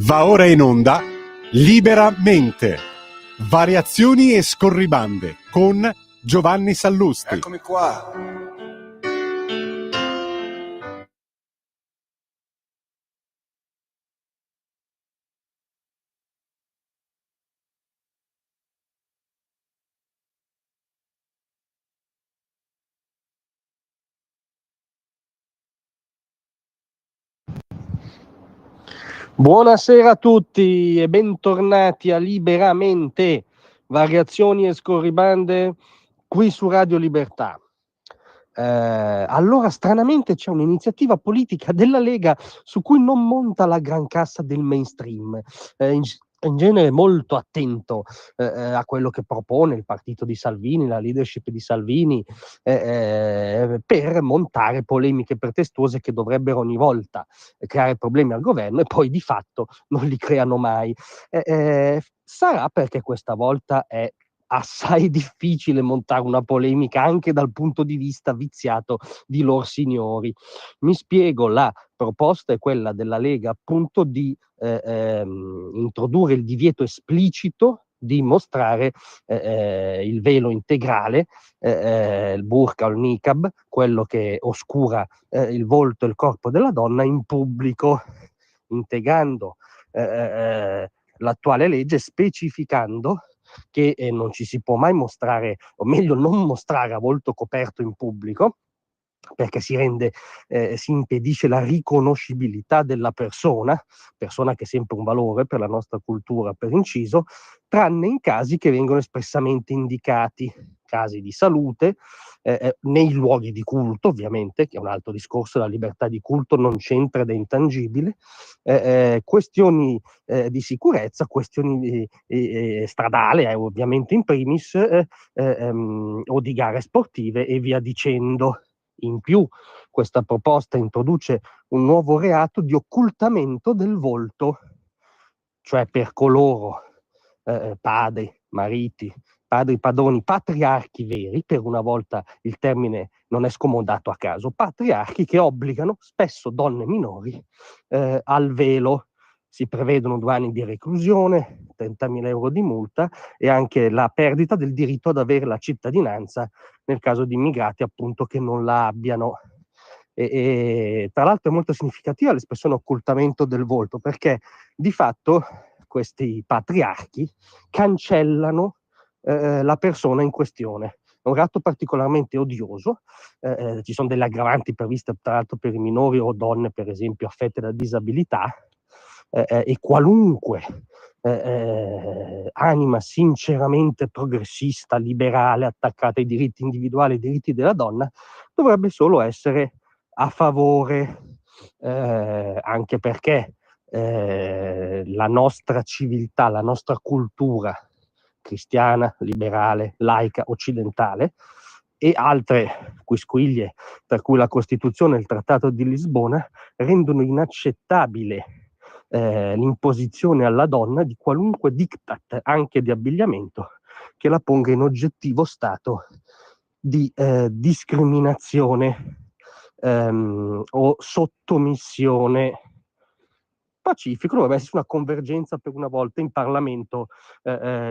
Va ora in onda Liberamente, variazioni e scorribande con Giovanni Sallusti. Eccomi qua. Buonasera a tutti e bentornati a Liberamente, variazioni e scorribande qui su Radio Libertà. Allora, stranamente c'è un'iniziativa politica della Lega su cui non monta la gran cassa del mainstream. In genere molto attento a quello che propone il partito di Salvini, la leadership di Salvini, per montare polemiche pretestuose che dovrebbero ogni volta creare problemi al governo e poi di fatto non li creano mai. Sarà perché questa volta è assai difficile montare una polemica anche dal punto di vista viziato di lor signori. Mi spiego, la proposta è quella della Lega appunto di introdurre il divieto esplicito di mostrare il velo integrale, il burqa o il niqab, quello che oscura il volto e il corpo della donna in pubblico, integrando l'attuale legge, specificando che non ci si può mai mostrare, o meglio non mostrare a volto coperto in pubblico, perché si impedisce la riconoscibilità della persona che è sempre un valore per la nostra cultura, per inciso, tranne in casi che vengono espressamente indicati, casi di salute, nei luoghi di culto, ovviamente, che è un altro discorso, la libertà di culto non c'entra ed è intangibile, questioni di sicurezza, questioni stradale, ovviamente in primis, o di gare sportive e via dicendo. In più, questa proposta introduce un nuovo reato di occultamento del volto, cioè per coloro, padri, mariti, padri, padroni, patriarchi veri, per una volta il termine non è scomodato a caso, patriarchi che obbligano spesso donne minori al velo. Si prevedono 2 anni di reclusione, 30.000 euro di multa e anche la perdita del diritto ad avere la cittadinanza nel caso di immigrati appunto che non la abbiano. E tra l'altro è molto significativa l'espressione occultamento del volto, perché di fatto questi patriarchi cancellano la persona in questione. È un reato particolarmente odioso, ci sono delle aggravanti previste tra l'altro per i minori o donne per esempio affette da disabilità, e qualunque anima sinceramente progressista, liberale, attaccata ai diritti individuali e ai diritti della donna, dovrebbe solo essere a favore, anche perché la nostra civiltà, la nostra cultura cristiana, liberale, laica, occidentale e altre quisquiglie, tra cui la Costituzione e il Trattato di Lisbona, rendono inaccettabile l'imposizione alla donna di qualunque diktat, anche di abbigliamento, che la ponga in oggettivo stato di discriminazione o sottomissione. Pacifico, dovrebbe essere una convergenza per una volta in Parlamento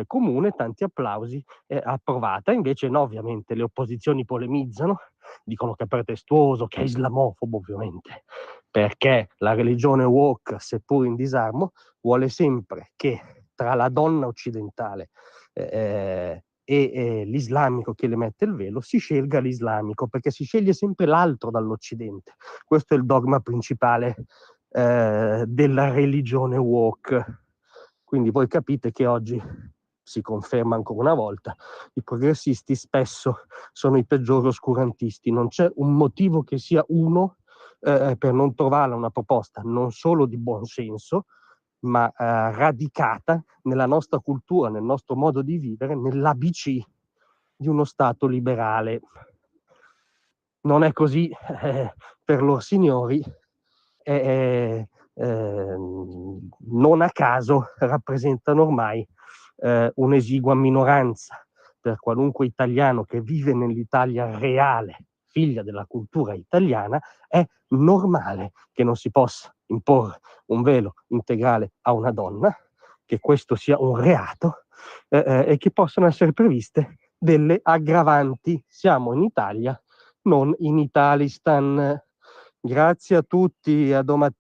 comune, tanti applausi, approvata. Invece no, ovviamente le opposizioni polemizzano, dicono che è pretestuoso, che è islamofobo ovviamente, perché la religione woke, seppur in disarmo, vuole sempre che tra la donna occidentale e l'islamico che le mette il velo si scelga l'islamico, perché si sceglie sempre l'altro dall'Occidente. Questo è il dogma principale della religione woke. Quindi voi capite che oggi si conferma ancora una volta, i progressisti spesso sono i peggiori oscurantisti. Non c'è un motivo che sia uno per non trovare una proposta non solo di buon senso, ma radicata nella nostra cultura, nel nostro modo di vivere, nell'ABC di uno Stato liberale. Non è così per lor signori, non a caso rappresentano ormai un'esigua minoranza. Per qualunque italiano che vive nell'Italia reale, figlia della cultura italiana, è normale che non si possa imporre un velo integrale a una donna, che questo sia un reato, e che possano essere previste delle aggravanti. Siamo in Italia, non in Italistan. Grazie a tutti, a domattina.